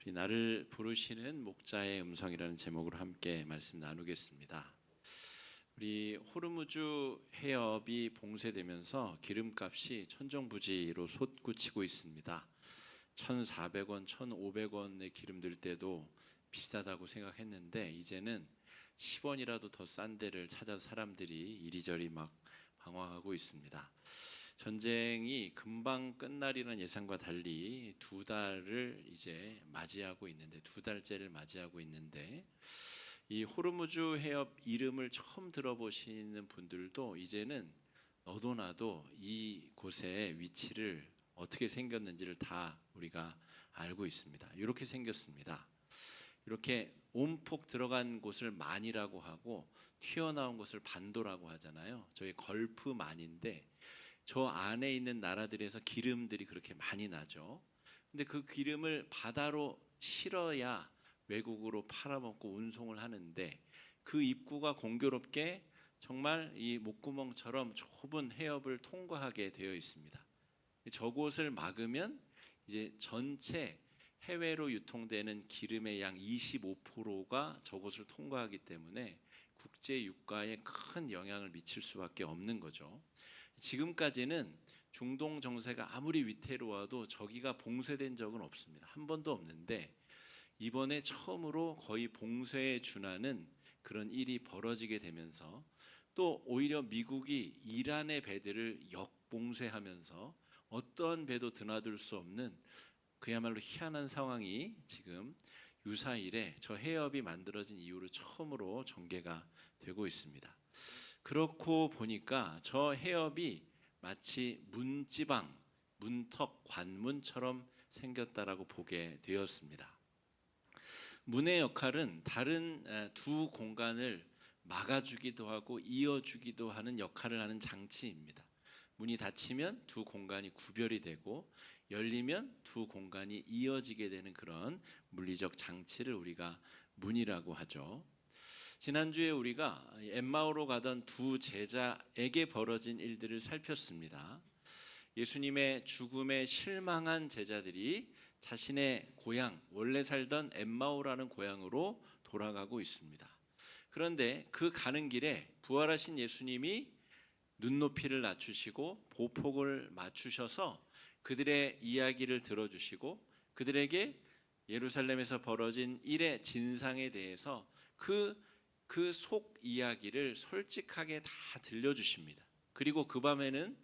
우리 나를 부르시는 목자의 음성이라는 제목으로 함께 말씀 나누겠습니다. 우리 호르무즈 해협이 봉쇄되면서 기름값이 천정부지로 솟구치고 있습니다. 1,400원, 1,500원의 기름 들 때도 비싸다고 생각했는데 이제는 10원이라도 더 싼 데를 찾아서 사람들이 이리저리 막 방황하고 있습니다. 전쟁이 금방 끝날이라는 예상과 달리 두 달째를 맞이하고 있는데 이 호르무즈 해협 이름을 처음 들어보시는 분들도 이제는 너도 나도 이 곳의 위치를 어떻게 생겼는지를 다 우리가 알고 있습니다. 이렇게 생겼습니다. 이렇게 온폭 들어간 곳을 만이라고 하고 튀어나온 곳을 반도라고 하잖아요. 저희 걸프만인데 저 안에 있는 나라들에서 기름들이 그렇게 많이 나죠. 근데 그 기름을 바다로 실어야 외국으로 팔아먹고 운송을 하는데 그 입구가 공교롭게 정말 이 목구멍처럼 좁은 해협을 통과하게 되어 있습니다. 저곳을 막으면 이제 전체 해외로 유통되는 기름의 양 25%가 저곳을 통과하기 때문에 국제 유가에 큰 영향을 미칠 수밖에 없는 거죠. 지금까지는 중동 정세가 아무리 위태로워도 저기가 봉쇄된 적은 없습니다. 한 번도 없는데 이번에 처음으로 거의 봉쇄에 준하는 그런 일이 벌어지게 되면서 또 오히려 미국이 이란의 배들을 역봉쇄하면서 어떤 배도 드나들 수 없는 그야말로 희한한 상황이 지금 유사일에 저 해협이 만들어진 이후로 처음으로 전개가 되고 있습니다. 그렇고 보니까 저 해협이 마치 문지방, 문턱, 관문처럼 생겼다라고 보게 되었습니다. 문의 역할은 다른 두 공간을 막아주기도 하고 이어주기도 하는 역할을 하는 장치입니다. 문이 닫히면 두 공간이 구별이 되고 열리면 두 공간이 이어지게 되는 그런 물리적 장치를 우리가 문이라고 하죠. 지난주에 우리가 엠마오로 가던 두 제자에게 벌어진 일들을 살폈습니다. 예수님의 죽음에 실망한 제자들이 자신의 고향, 원래 살던 엠마오라는 고향으로 돌아가고 있습니다. 그런데 그 가는 길에 부활하신 예수님이 눈높이를 낮추시고 보폭을 맞추셔서 그들의 이야기를 들어주시고 그들에게 예루살렘에서 벌어진 일의 진상에 대해서 그 속 이야기를 솔직하게 다 들려주십니다. 그리고 그 밤에는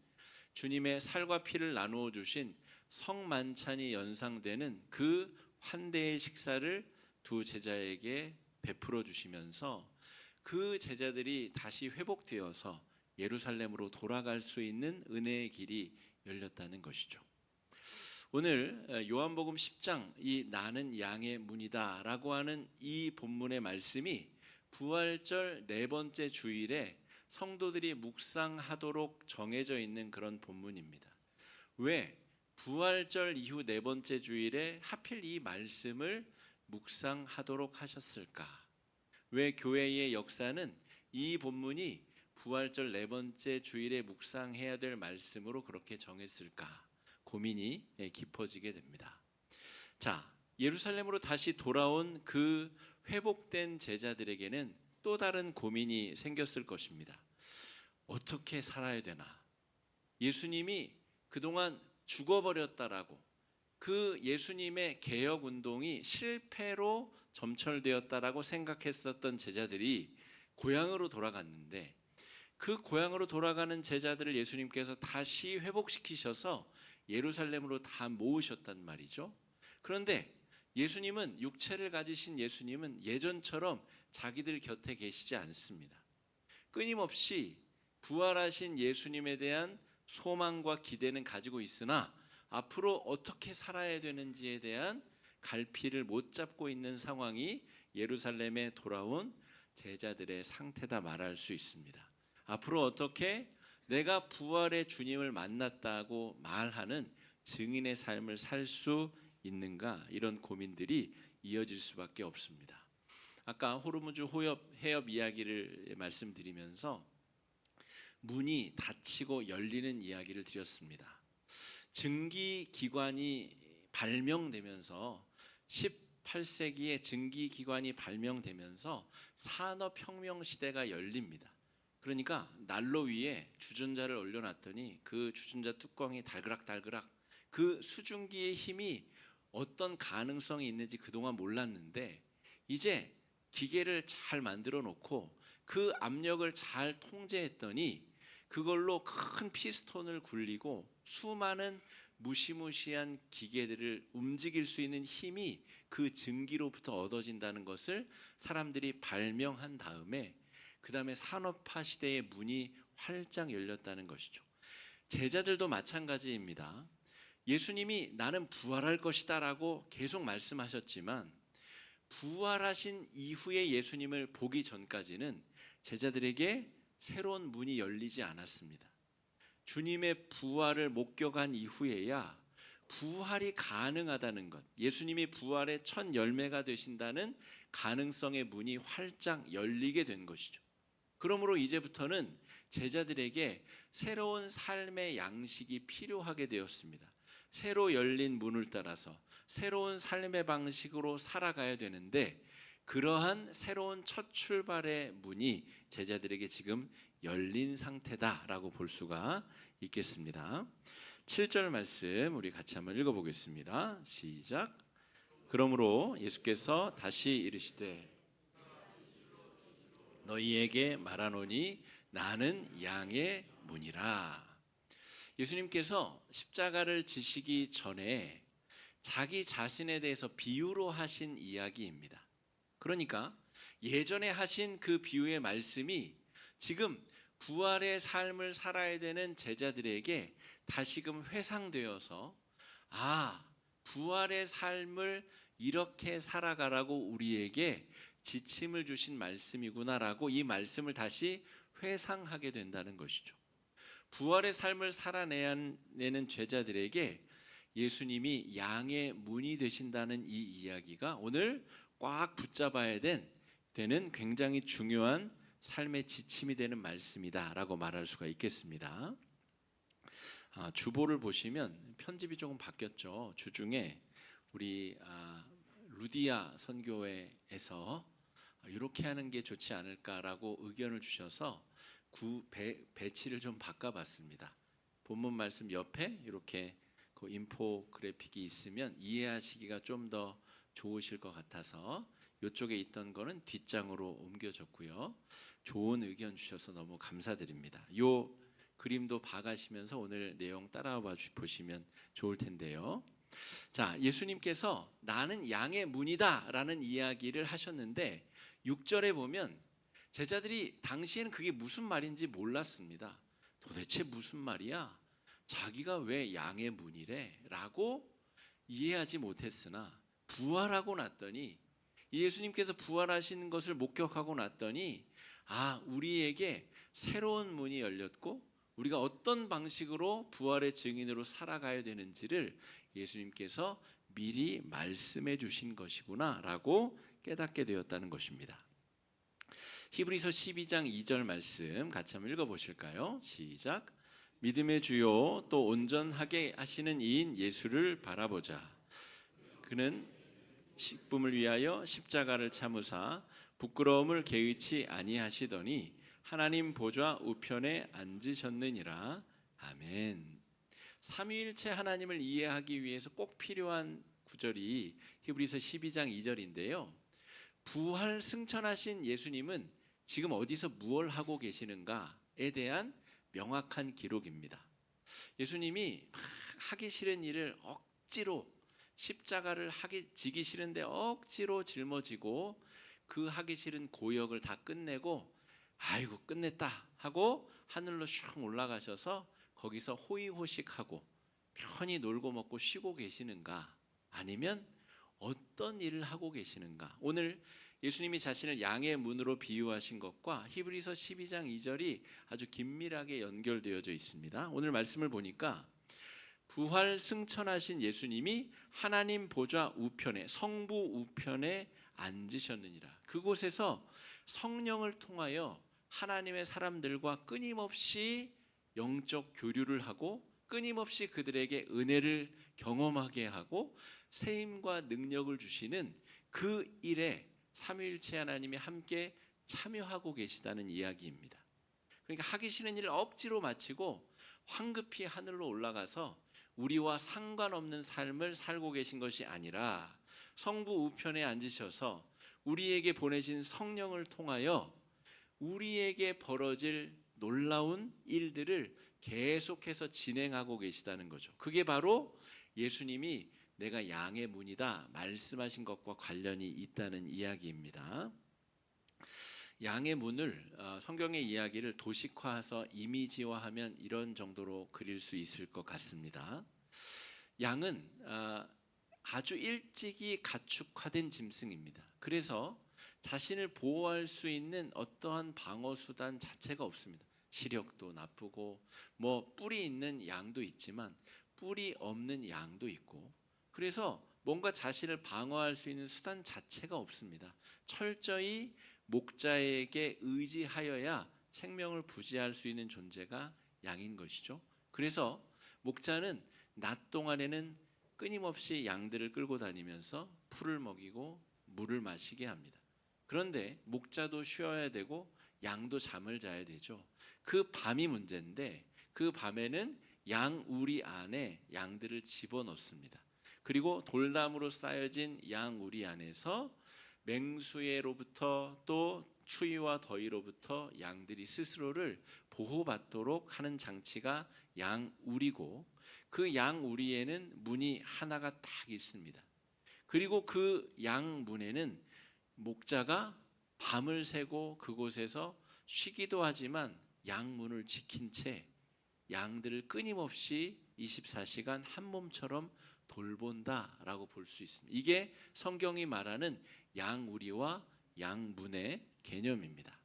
주님의 살과 피를 나누어 주신 성만찬이 연상되는 그 환대의 식사를 두 제자에게 베풀어 주시면서 그 제자들이 다시 회복되어서 예루살렘으로 돌아갈 수 있는 은혜의 길이 열렸다는 것이죠. 오늘 요한복음 10장 이 나는 양의 문이다라고 하는 이 본문의 말씀이 부활절 네 번째 주일에 성도들이 묵상하도록 정해져 있는 그런 본문입니다. 왜 부활절 이후 네 번째 주일에 하필 이 말씀을 묵상하도록 하셨을까? 왜 교회의 역사는 이 본문이 부활절 네 번째 주일에 묵상해야 될 말씀으로 그렇게 정했을까? 고민이 깊어지게 됩니다. 자, 예루살렘으로 다시 돌아온 그 회복된 제자들에게는 또 다른 고민이 생겼을 것입니다. 어떻게 살아야 되나? 예수님이 그동안 죽어버렸다라고 그 예수님의 개혁 운동이 실패로 점철되었다라고 생각했었던 제자들이 고향으로 돌아갔는데 그 고향으로 돌아가는 제자들을 예수님께서 다시 회복시키셔서 예루살렘으로 다 모으셨단 말이죠. 그런데 예수님은 육체를 가지신 예수님은 예전처럼 자기들 곁에 계시지 않습니다. 끊임없이 부활하신 예수님에 대한 소망과 기대는 가지고 있으나 앞으로 어떻게 살아야 되는지에 대한 갈피를 못 잡고 있는 상황이 예루살렘에 돌아온 제자들의 상태다 말할 수 있습니다. 앞으로 어떻게 내가 부활의 주님을 만났다고 말하는 증인의 삶을 살 수 있는가, 이런 고민들이 이어질 수밖에 없습니다. 아까 호르무즈 해협 이야기를 말씀드리면서 문이 닫히고 열리는 이야기를 드렸습니다. 증기기관이 발명되면서 8세기에 증기기관이 발명되면서 산업혁명 시대가 열립니다. 그러니까 난로 위에 주전자를 올려놨더니 그 주전자 뚜껑이 달그락달그락, 그 수증기의 힘이 어떤 가능성이 있는지 그동안 몰랐는데 이제 기계를 잘 만들어 놓고 그 압력을 잘 통제했더니 그걸로 큰 피스톤을 굴리고 수많은 무시무시한 기계들을 움직일 수 있는 힘이 그 증기로부터 얻어진다는 것을 사람들이 발명한 다음에 그 다음에 산업화 시대의 문이 활짝 열렸다는 것이죠. 제자들도 마찬가지입니다. 예수님이 나는 부활할 것이다 라고 계속 말씀하셨지만 부활하신 이후에 예수님을 보기 전까지는 제자들에게 새로운 문이 열리지 않았습니다. 주님의 부활을 목격한 이후에야 부활이 가능하다는 것, 예수님이 부활의 첫 열매가 되신다는 가능성의 문이 활짝 열리게 된 것이죠. 그러므로 이제부터는 제자들에게 새로운 삶의 양식이 필요하게 되었습니다. 새로 열린 문을 따라서 새로운 삶의 방식으로 살아가야 되는데 그러한 새로운 첫 출발의 문이 제자들에게 지금 열린 상태다라고 볼 수가 있겠습니다. 7절 말씀 우리 같이 한번 읽어보겠습니다. 시작. 그러므로 예수께서 다시 이르시되 너희에게 말하노니 나는 양의 문이라. 예수님께서 십자가를 지시기 전에 자기 자신에 대해서 비유로 하신 이야기입니다. 그러니까 예전에 하신 그 비유의 말씀이 지금 부활의 삶을 살아야 되는 제자들에게 다시금 회상되어서 부활의 삶을 이렇게 살아가라고 우리에게 지침을 주신 말씀이구나라고 이 말씀을 다시 회상하게 된다는 것이죠. 부활의 삶을 살아내는 제자들에게 예수님이 양의 문이 되신다는 이 이야기가 오늘 꽉 붙잡아야 되는 굉장히 중요한 삶의 지침이 되는 말씀이다라고 말할 수가 있겠습니다. 주보를 보시면 편집이 조금 바뀌었죠. 주중에 우리 루디아 선교회에서 이렇게 하는 게 좋지 않을까라고 의견을 주셔서 배치를 좀 바꿔봤습니다. 본문 말씀 옆에 이렇게 그 인포그래픽이 있으면 이해하시기가 좀 더 좋으실 것 같아서 이쪽에 있던 거는 뒷장으로 옮겨졌고요. 좋은 의견 주셔서 너무 감사드립니다. 요 그림도 봐가시면서 오늘 내용 따라와 보시면 좋을 텐데요. 자, 예수님께서 나는 양의 문이다 라는 이야기를 하셨는데 6절에 보면 제자들이 당시에는 그게 무슨 말인지 몰랐습니다. 도대체 무슨 말이야? 자기가 왜 양의 문이래? 라고 이해하지 못했으나 부활하고 났더니 예수님께서 부활하신 것을 목격하고 났더니 우리에게 새로운 문이 열렸고 우리가 어떤 방식으로 부활의 증인으로 살아가야 되는지를 예수님께서 미리 말씀해 주신 것이구나 라고 깨닫게 되었다는 것입니다. 히브리서 12장 2절 말씀 같이 한번 읽어보실까요? 시작. 믿음의 주요 또 온전하게 하시는 이인 예수를 바라보자. 그는 식품을 위하여 십자가를 참으사 부끄러움을 개의치 아니하시더니 하나님 보좌 우편에 앉으셨느니라. 아멘. 삼위일체 하나님을 이해하기 위해서 꼭 필요한 구절이 히브리서 12장 2절인데요. 부활 승천하신 예수님은 지금 어디서 무엇을 하고 계시는가에 대한 명확한 기록입니다. 예수님이 하기 싫은 일을 억지로 십자가를 지기 싫은데 억지로 짊어지고 그 하기 싫은 고역을 다 끝내고 아이고 끝냈다 하고 하늘로 슉 올라가셔서 거기서 호의호식하고 편히 놀고 먹고 쉬고 계시는가 아니면 어떤 일을 하고 계시는가. 오늘 예수님이 자신을 양의 문으로 비유하신 것과 히브리서 12장 2절이 아주 긴밀하게 연결되어져 있습니다. 오늘 말씀을 보니까 부활 승천하신 예수님이 하나님 보좌 우편에 성부 우편에 앉으셨느니라. 그곳에서 성령을 통하여 하나님의 사람들과 끊임없이 영적 교류를 하고 끊임없이 그들에게 은혜를 경험하게 하고 세임과 능력을 주시는 그 일에 삼위일체 하나님이 함께 참여하고 계시다는 이야기입니다. 그러니까 하기 싫은 일을 억지로 마치고 황급히 하늘로 올라가서 우리와 상관없는 삶을 살고 계신 것이 아니라 성부 우편에 앉으셔서 우리에게 보내신 성령을 통하여 우리에게 벌어질 놀라운 일들을 계속해서 진행하고 계시다는 거죠. 그게 바로 예수님이 내가 양의 문이다 말씀하신 것과 관련이 있다는 이야기입니다. 양의 문을 성경의 이야기를 도식화해서 이미지화하면 이런 정도로 그릴 수 있을 것 같습니다. 양은 아주 일찍이 가축화된 짐승입니다. 그래서 자신을 보호할 수 있는 어떠한 방어 수단 자체가 없습니다. 시력도 나쁘고 뿔이 있는 양도 있지만 뿔이 없는 양도 있고, 그래서 뭔가 자신을 방어할 수 있는 수단 자체가 없습니다. 철저히 목자에게 의지하여야 생명을 부지할 수 있는 존재가 양인 것이죠. 그래서 목자는 낮 동안에는 끊임없이 양들을 끌고 다니면서 풀을 먹이고 물을 마시게 합니다. 그런데 목자도 쉬어야 되고 양도 잠을 자야 되죠. 그 밤이 문제인데 그 밤에는 양 우리 안에 양들을 집어넣습니다. 그리고 돌담으로 쌓여진 양 우리 안에서 맹수해로부터 또 추위와 더위로부터 양들이 스스로를 보호받도록 하는 장치가 양 우리고, 그 양 우리에는 문이 하나가 딱 있습니다. 그리고 그 양 문에는 목자가 밤을 새고 그곳에서 쉬기도 하지만 양 문을 지킨 채 양들을 끊임없이 24시간 한 몸처럼 돌본다라고 볼 수 있습니다. 이게 성경이 말하는 양우리와 양문의 개념입니다.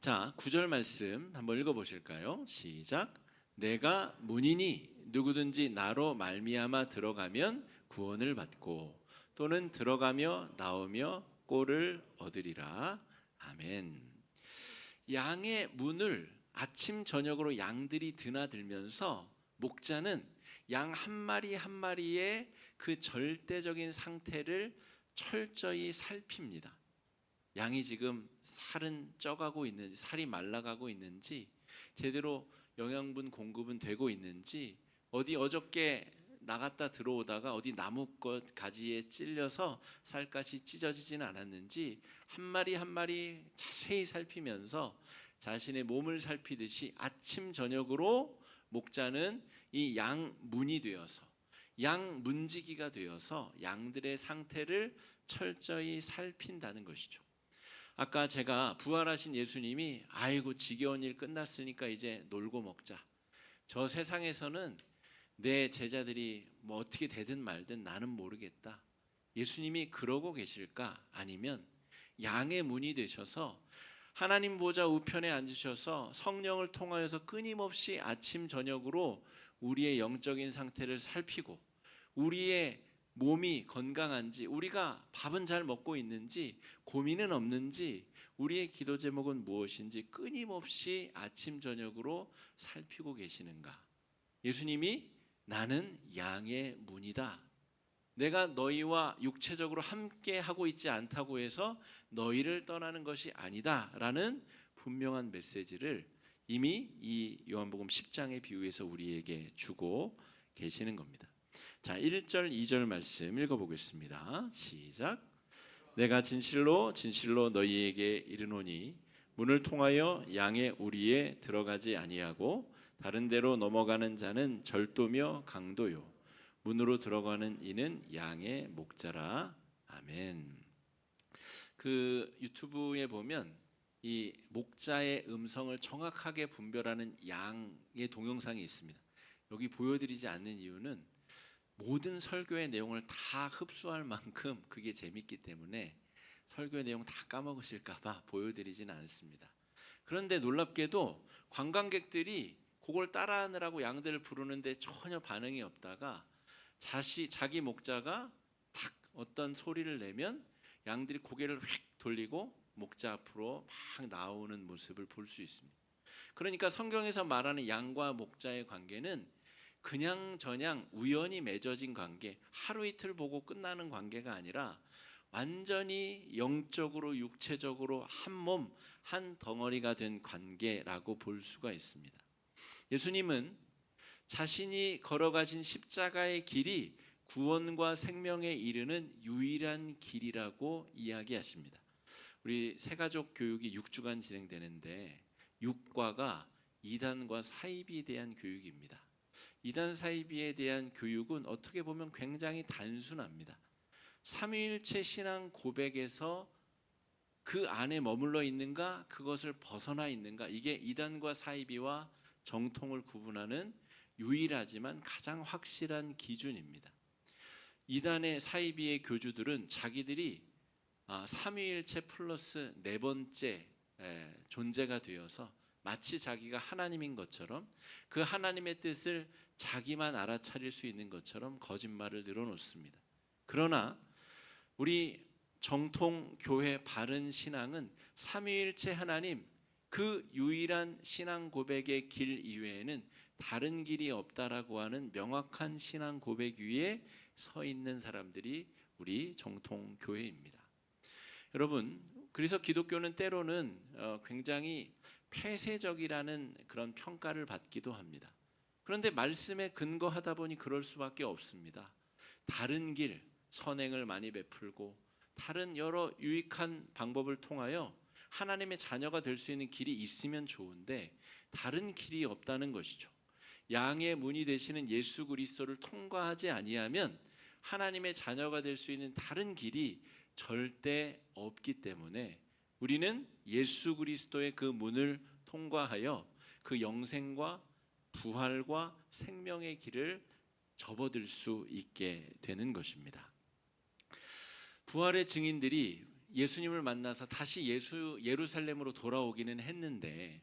자, 9절 말씀 한번 읽어보실까요? 시작. 내가 문이니 누구든지 나로 말미암아 들어가면 구원을 받고 또는 들어가며 나오며 꼴을 얻으리라. 아멘. 양의 문을 아침 저녁으로 양들이 드나들면서 목자는 양 한 마리 한 마리의 그 절대적인 상태를 철저히 살핍니다. 양이 지금 살은 쪄가고 있는지, 살이 말라가고 있는지, 제대로 영양분 공급은 되고 있는지, 어디 어저께 나갔다 들어오다가 어디 나무꽃 가지에 찔려서 살갗이 찢어지진 않았는지 한 마리 한 마리 자세히 살피면서 자신의 몸을 살피듯이 아침 저녁으로 목자는 이 양 문이 되어서 양 문지기가 되어서 양들의 상태를 철저히 살핀다는 것이죠. 아까 제가 부활하신 예수님이 아이고 지겨운 일 끝났으니까 이제 놀고 먹자, 저 세상에서는 내 제자들이 뭐 어떻게 되든 말든 나는 모르겠다, 예수님이 그러고 계실까? 아니면 양의 문이 되셔서 하나님 보좌 우편에 앉으셔서 성령을 통하여서 끊임없이 아침 저녁으로 우리의 영적인 상태를 살피고 우리의 몸이 건강한지, 우리가 밥은 잘 먹고 있는지, 고민은 없는지, 우리의 기도 제목은 무엇인지 끊임없이 아침 저녁으로 살피고 계시는가? 예수님이 나는 양의 문이다, 내가 너희와 육체적으로 함께 하고 있지 않다고 해서 너희를 떠나는 것이 아니다 라는 분명한 메시지를 이미 이 요한복음 10장의 비유에서 우리에게 주고 계시는 겁니다. 자, 1절 2절 말씀 읽어보겠습니다. 시작. 내가 진실로 진실로 너희에게 이르노니 문을 통하여 양의 우리에 들어가지 아니하고 다른 데로 넘어가는 자는 절도며 강도요 문으로 들어가는 이는 양의 목자라. 아멘. 그 유튜브에 보면 이 목자의 음성을 정확하게 분별하는 양의 동영상이 있습니다. 여기 보여드리지 않는 이유는 모든 설교의 내용을 다 흡수할 만큼 그게 재밌기 때문에 설교의 내용 다 까먹으실까 봐 보여드리지는 않습니다. 그런데 놀랍게도 관광객들이 그걸 따라하느라고 양들을 부르는데 전혀 반응이 없다가 자기 목자가 탁 어떤 소리를 내면 양들이 고개를 휙 돌리고 목자 앞으로 막 나오는 모습을 볼 수 있습니다. 그러니까 성경에서 말하는 양과 목자의 관계는 그냥 우연히 맺어진 관계, 하루 이틀 보고 끝나는 관계가 아니라 완전히 영적으로 육체적으로 한 몸, 한 덩어리가 된 관계라고 볼 수가 있습니다. 예수님은 자신이 걸어가신 십자가의 길이 구원과 생명에 이르는 유일한 길이라고 이야기하십니다. 우리 새가족 교육이 6주간 진행되는데 6과가 이단과 사이비에 대한 교육입니다. 이단 사이비에 대한 교육은 어떻게 보면 굉장히 단순합니다. 삼위일체 신앙 고백에서 그 안에 머물러 있는가, 그것을 벗어나 있는가, 이게 이단과 사이비와 정통을 구분하는 유일하지만 가장 확실한 기준입니다. 이단의 사이비의 교주들은 자기들이 삼위일체 플러스 네 번째 존재가 되어서 마치 자기가 하나님인 것처럼, 그 하나님의 뜻을 자기만 알아차릴 수 있는 것처럼 거짓말을 늘어놓습니다. 그러나 우리 정통 교회 바른 신앙은 삼위일체 하나님, 그 유일한 신앙 고백의 길 이외에는 다른 길이 없다라고 하는 명확한 신앙 고백 위에 서 있는 사람들이 우리 정통 교회입니다. 여러분, 그래서 기독교는 때로는 굉장히 폐쇄적이라는 그런 평가를 받기도 합니다. 그런데 말씀에 근거하다 보니 그럴 수밖에 없습니다. 다른 길, 선행을 많이 베풀고 다른 여러 유익한 방법을 통하여 하나님의 자녀가 될 수 있는 길이 있으면 좋은데 다른 길이 없다는 것이죠. 양의 문이 되시는 예수 그리스도를 통과하지 아니하면 하나님의 자녀가 될 수 있는 다른 길이 절대 없기 때문에 우리는 예수 그리스도의 그 문을 통과하여 그 영생과 부활과 생명의 길을 접어들 수 있게 되는 것입니다. 부활의 증인들이 예수님을 만나서 다시 예루살렘으로 돌아오기는 했는데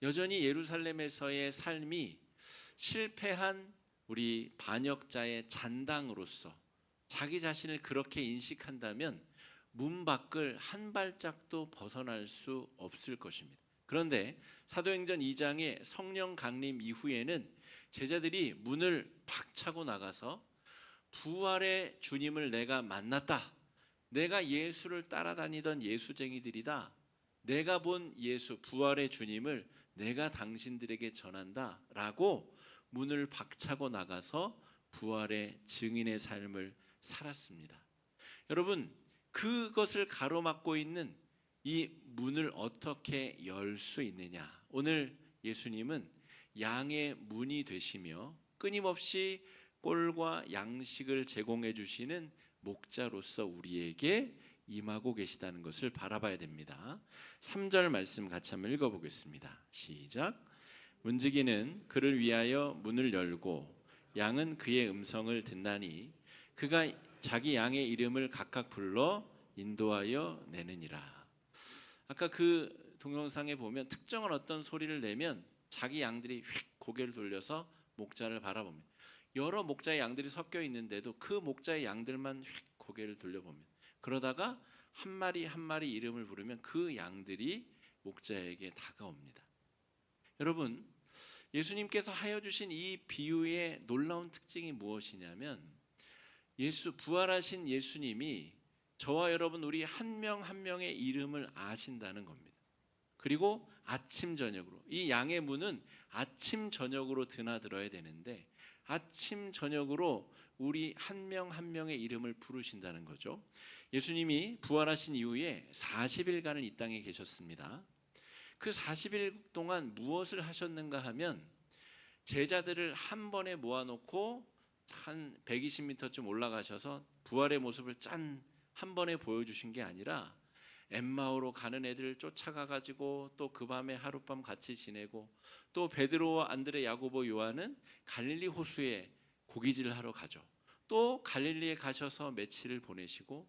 여전히 예루살렘에서의 삶이 실패한 우리 반역자의 잔당으로서 자기 자신을 그렇게 인식한다면 문 밖을 한 발짝도 벗어날 수 없을 것입니다. 그런데 사도행전 2장의 성령 강림 이후에는 제자들이 문을 박차고 나가서 부활의 주님을 내가 만났다. 내가 예수를 따라다니던 예수쟁이들이다. 내가 본 예수 부활의 주님을 내가 당신들에게 전한다 라고 문을 박차고 나가서 부활의 증인의 삶을 살았습니다. 여러분, 그것을 가로막고 있는 이 문을 어떻게 열 수 있느냐? 오늘 예수님은 양의 문이 되시며 끊임없이 꼴과 양식을 제공해 주시는 목자로서 우리에게 임하고 계시다는 것을 바라봐야 됩니다. 3절 말씀 같이 한번 읽어보겠습니다. 시작. 문지기는 그를 위하여 문을 열고 양은 그의 음성을 듣나니 그가 자기 양의 이름을 각각 불러 인도하여 내느니라. 아까 그 동영상에 보면 특정한 어떤 소리를 내면 자기 양들이 휙 고개를 돌려서 목자를 바라봅니다. 여러 목자의 양들이 섞여 있는데도 그 목자의 양들만 휙 고개를 돌려봅니다. 그러다가 한 마리 한 마리 이름을 부르면 그 양들이 목자에게 다가옵니다. 여러분, 예수님께서 하여 주신 이 비유의 놀라운 특징이 무엇이냐면 부활하신 예수님이 저와 여러분 우리 한 명 한 명의 이름을 아신다는 겁니다. 그리고 아침 저녁으로 이 양의 문은 아침 저녁으로 드나들어야 되는데 아침 저녁으로 우리 한 명 한 명의 이름을 부르신다는 거죠. 예수님이 부활하신 이후에 40일간을 이 땅에 계셨습니다. 그 40일 동안 무엇을 하셨는가 하면 제자들을 한 번에 모아놓고 한 120m쯤 올라가셔서 부활의 모습을 한 번에 보여주신 게 아니라 엠마오로 가는 애들을 쫓아가가지고 또 그 밤에 하룻밤 같이 지내고 또 베드로와 안드레, 야고보, 요한은 갈릴리 호수에 고기질을 하러 가죠. 또 갈릴리에 가셔서 며칠을 보내시고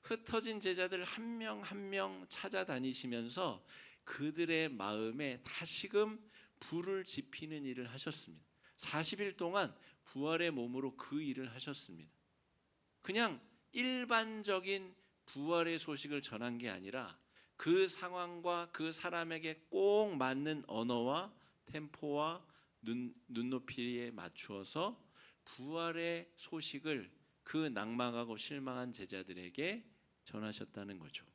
흩어진 제자들 한 명 한 명 찾아다니시면서 그들의 마음에 다시금 불을 지피는 일을 하셨습니다. 40일 동안 부활의 몸으로 그 일을 하셨습니다. 그냥 일반적인 부활의 소식을 전한 게 아니라 그 상황과 그 사람에게 꼭 맞는 언어와 템포와 눈높이에 맞추어서 부활의 소식을 그 낭망하고 실망한 제자들에게 전하셨다는 거죠.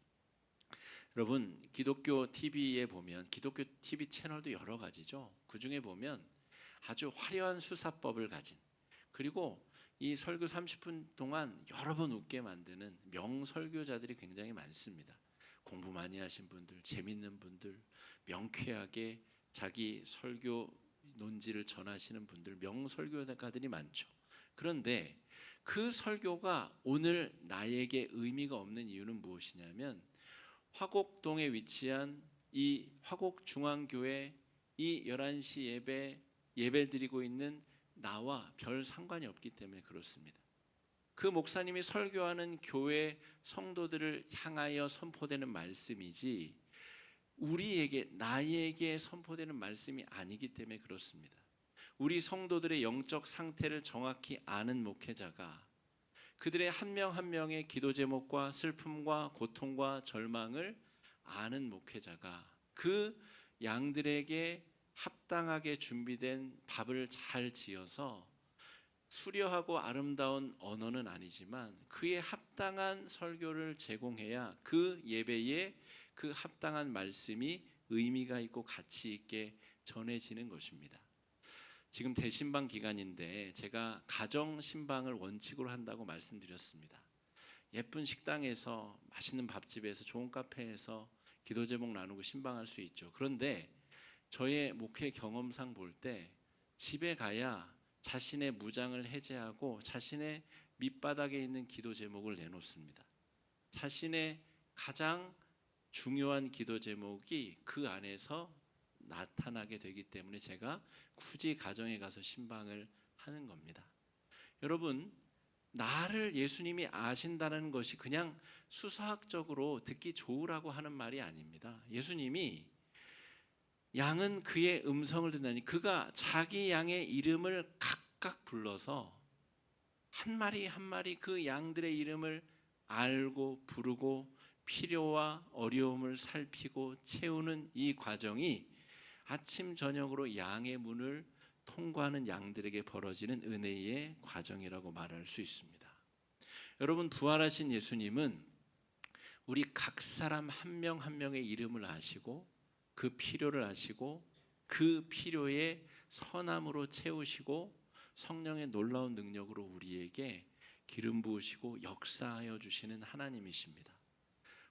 여러분, 기독교 TV에 보면 기독교 TV 채널도 여러 가지죠. 그 중에 보면 아주 화려한 수사법을 가진, 그리고 이 설교 30분 동안 여러 번 웃게 만드는 명설교자들이 굉장히 많습니다. 공부 많이 하신 분들, 재밌는 분들, 명쾌하게 자기 설교 논지를 전하시는 분들, 명설교가들이 많죠. 그런데 그 설교가 오늘 나에게 의미가 없는 이유는 무엇이냐면, 화곡동에 위치한 이 화곡중앙교회 이 11시 예배 드리고 있는 나와 별 상관이 없기 때문에 그렇습니다. 그 목사님이 설교하는 교회 성도들을 향하여 선포되는 말씀이지 우리에게, 나에게 선포되는 말씀이 아니기 때문에 그렇습니다. 우리 성도들의 영적 상태를 정확히 아는 목회자가 그들의 한 명 한 명의 기도 제목과 슬픔과 고통과 절망을 아는 목회자가 그 양들에게 합당하게 준비된 밥을 잘 지어서 수려하고 아름다운 언어는 아니지만 그에 합당한 설교를 제공해야 그 예배에 그 합당한 말씀이 의미가 있고 가치 있게 전해지는 것입니다. 지금 대신방 기간인데 제가 가정 신방을 원칙으로 한다고 말씀드렸습니다. 예쁜 식당에서, 맛있는 밥집에서, 좋은 카페에서 기도 제목 나누고 신방할 수 있죠. 그런데 저의 목회 경험상 볼 때 집에 가야 자신의 무장을 해제하고 자신의 밑바닥에 있는 기도 제목을 내놓습니다. 자신의 가장 중요한 기도 제목이 그 안에서 나타나게 되기 때문에 제가 굳이 가정에 가서 신방을 하는 겁니다. 여러분, 나를 예수님이 아신다는 것이 그냥 수사학적으로 듣기 좋으라고 하는 말이 아닙니다. 예수님이 양은 그의 음성을 듣나니, 그가 자기 양의 이름을 각각 불러서 한 마리 한 마리 그 양들의 이름을 알고 부르고 필요와 어려움을 살피고 채우는 이 과정이 아침 저녁으로 양의 문을 통과하는 양들에게 벌어지는 은혜의 과정이라고 말할 수 있습니다. 여러분, 부활하신 예수님은 우리 각 사람 한 명 한 명의 이름을 아시고 그 필요를 아시고 그 필요에 선함으로 채우시고 성령의 놀라운 능력으로 우리에게 기름 부으시고 역사하여 주시는 하나님이십니다.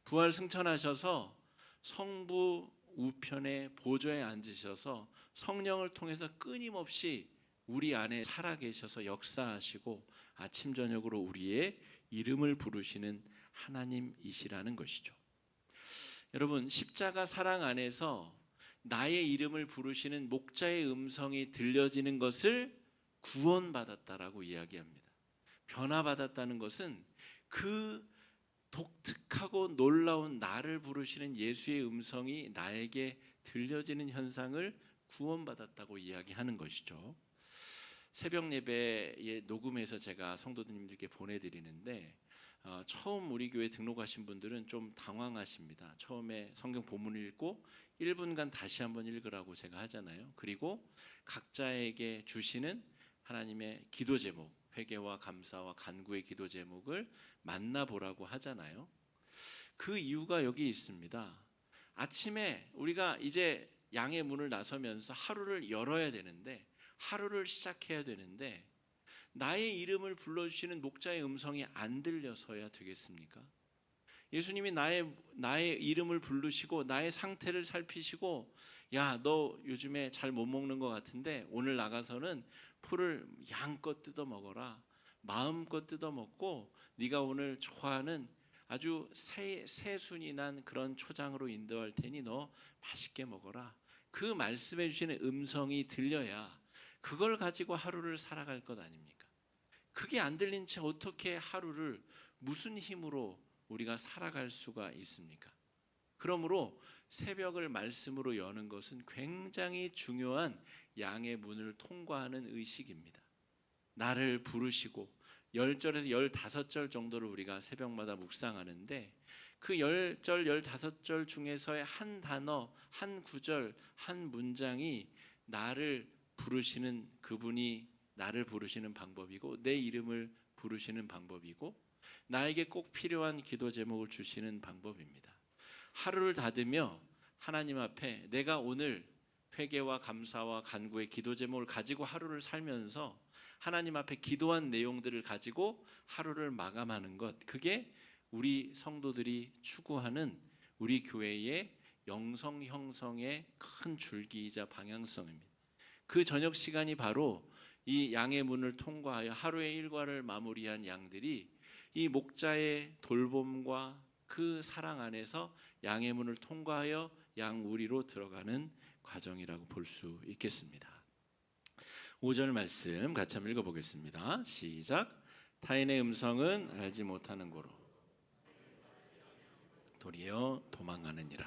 부활 승천하셔서 성부 우편의 보좌에 앉으셔서 성령을 통해서 끊임없이 우리 안에 살아계셔서 역사하시고 아침 저녁으로 우리의 이름을 부르시는 하나님이시라는 것이죠. 여러분, 십자가 사랑 안에서 나의 이름을 부르시는 목자의 음성이 들려지는 것을 구원받았다라고 이야기합니다. 변화받았다는 것은 그 독특하고 놀라운 나를 부르시는 예수의 음성이 나에게 들려지는 현상을 구원받았다고 이야기하는 것이죠. 새벽 예배에 녹음해서 제가 성도님들께 보내드리는데 처음 우리 교회 등록하신 분들은 좀 당황하십니다. 처음에 성경 본문을 읽고 1분간 다시 한번 읽으라고 제가 하잖아요. 그리고 각자에게 주시는 하나님의 기도 제목, 회개와 감사와 간구의 기도 제목을 만나보라고 하잖아요. 그 이유가 여기 있습니다. 아침에 우리가 이제 양의 문을 나서면서 하루를 열어야 되는데, 하루를 시작해야 되는데 나의 이름을 불러주시는 목자의 음성이 안 들려서야 되겠습니까? 예수님이 나의 이름을 부르시고 나의 상태를 살피시고, 야, 너 요즘에 잘 못 먹는 것 같은데 오늘 나가서는 풀을 양껏 뜯어 먹어라. 마음껏 뜯어 먹고 네가 오늘 좋아하는 아주 새순이 난 그런 초장으로 인도할 테니 너 맛있게 먹어라. 그 말씀해 주시는 음성이 들려야 그걸 가지고 하루를 살아갈 것 아닙니까? 그게 안 들린 채 어떻게 하루를 무슨 힘으로 우리가 살아갈 수가 있습니까? 그러므로 새벽을 말씀으로 여는 것은 굉장히 중요한 양의 문을 통과하는 의식입니다. 나를 부르시고 10절에서 15절 정도를 우리가 새벽마다 묵상하는데 그 10절, 15절 중에서의 한 단어, 한 구절, 한 문장이 나를 부르시는 그분이 나를 부르시는 방법이고 내 이름을 부르시는 방법이고 나에게 꼭 필요한 기도 제목을 주시는 방법입니다. 하루를 닫으며 하나님 앞에 내가 오늘 회개와 감사와 간구의 기도 제목을 가지고 하루를 살면서 하나님 앞에 기도한 내용들을 가지고 하루를 마감하는 것, 그게 우리 성도들이 추구하는 우리 교회의 영성 형성의 큰 줄기이자 방향성입니다. 그 저녁 시간이 바로 이 양의 문을 통과하여 하루의 일과를 마무리한 양들이 이 목자의 돌봄과 그 사랑 안에서 양의 문을 통과하여 양우리로 들어가는 과정이라고 볼 수 있겠습니다. 5절 말씀 같이 한번 읽어보겠습니다. 시작. 타인의 음성은 알지 못하는 고로 도리어 도망가느니라.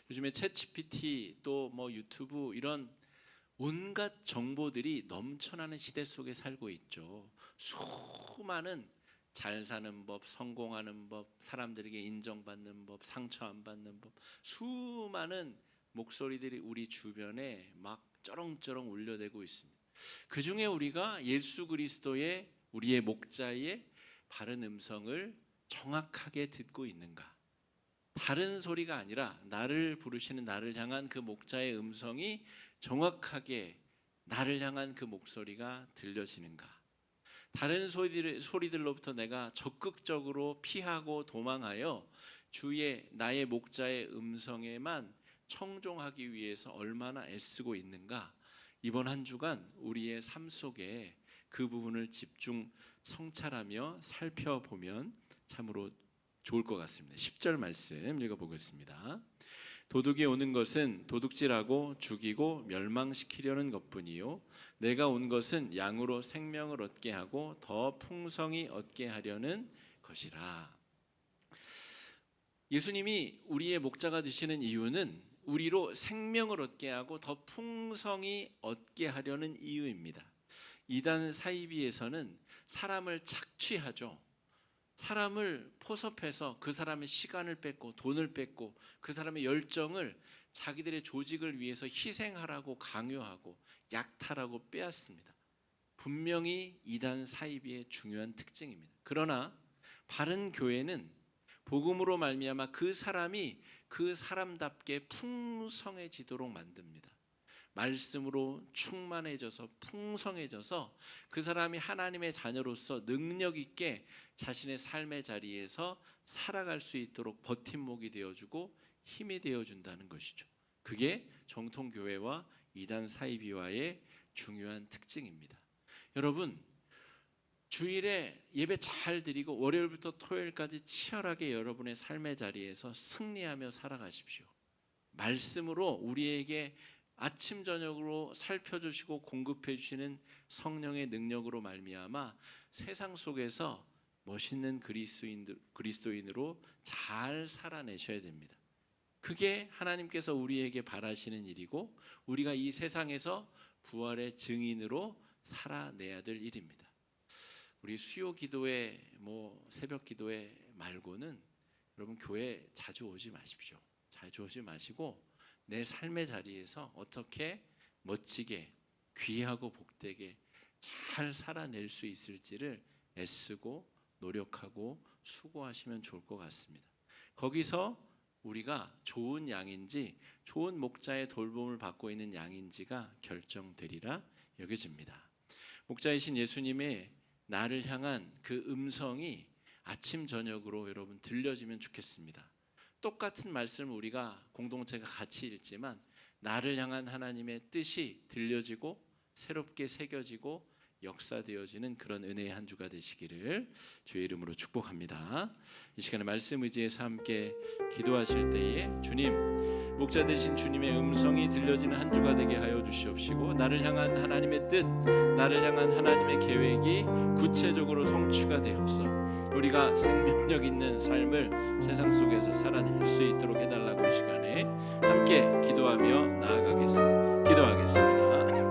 요즘에 챗 GPT 또 뭐 유튜브 이런 온갖 정보들이 넘쳐나는 시대 속에 살고 있죠. 수많은 잘 사는 법, 성공하는 법, 사람들에게 인정받는 법, 상처 안 받는 법, 수많은 목소리들이 우리 주변에 막 쩌렁쩌렁 울려대고 있습니다. 그 중에 우리가 예수 그리스도의 우리의 목자의 바른 음성을 정확하게 듣고 있는가? 다른 소리가 아니라 나를 부르시는 나를 향한 그 목자의 음성이 정확하게 나를 향한 그 목소리가 들려지는가? 다른 소리들로부터 내가 적극적으로 피하고 도망하여 주의 나의 목자의 음성에만 청종하기 위해서 얼마나 애쓰고 있는가? 이번 한 주간 우리의 삶 속에 그 부분을 집중 성찰하며 살펴보면 참으로 좋을 것 같습니다. 10절 말씀 읽어보겠습니다. 도둑이 오는 것은 도둑질하고 죽이고 멸망시키려는 것뿐이요 내가 온 것은 양으로 생명을 얻게 하고 더 풍성히 얻게 하려는 것이라. 예수님이 우리의 목자가 되시는 이유는 우리로 생명을 얻게 하고 더 풍성히 얻게 하려는 이유입니다. 이단 사이비에서는 사람을 착취하죠. 사람을 포섭해서 그 사람의 시간을 뺏고 돈을 뺏고 그 사람의 열정을 자기들의 조직을 위해서 희생하라고 강요하고 약탈하고 빼앗습니다. 분명히 이단 사이비의 중요한 특징입니다. 그러나 바른 교회는 복음으로 말미암아 그 사람이 그 사람답게 풍성해지도록 만듭니다. 말씀으로 충만해져서 풍성해져서 그 사람이 하나님의 자녀로서 능력 있게 자신의 삶의 자리에서 살아갈 수 있도록 버팀목이 되어주고 힘이 되어준다는 것이죠. 그게 정통교회와 이단 사이비와의 중요한 특징입니다. 여러분, 주일에 예배 잘 드리고 월요일부터 토요일까지 치열하게 여러분의 삶의 자리에서 승리하며 살아가십시오. 말씀으로 우리에게 아침 저녁으로 살펴주시고 공급해 주시는 성령의 능력으로 말미암아 세상 속에서 멋있는 그리스도인으로 잘 살아내셔야 됩니다. 그게 하나님께서 우리에게 바라시는 일이고 우리가 이 세상에서 부활의 증인으로 살아내야 될 일입니다. 우리 수요 기도회 새벽 기도회 말고는 여러분 교회 자주 오지 마십시오. 자주 오지 마시고 내 삶의 자리에서 어떻게 멋지게 귀하고 복되게 잘 살아낼 수 있을지를 애쓰고 노력하고 수고하시면 좋을 것 같습니다. 거기서 우리가 좋은 양인지 좋은 목자의 돌봄을 받고 있는 양인지가 결정되리라 여겨집니다. 목자이신 예수님의 나를 향한 그 음성이 아침 저녁으로 여러분 들려지면 좋겠습니다. 똑같은 말씀을 우리가 공동체가 같이 읽지만 나를 향한 하나님의 뜻이 들려지고 새롭게 새겨지고 역사되어지는 그런 은혜의 한 주가 되시기를 주의 이름으로 축복합니다. 이 시간에 말씀 의지해서 함께 기도하실 때에 주님, 목자 되신 주님의 음성이 들려지는 한 주가 되게 하여 주시옵시고 나를 향한 하나님의 뜻, 나를 향한 하나님의 계획이 구체적으로 성취가 되어서 우리가 생명력 있는 삶을 세상 속에서 살아낼 수 있도록 해달라고 이 시간에 함께 기도하며 나아가겠습니다. 기도하겠습니다.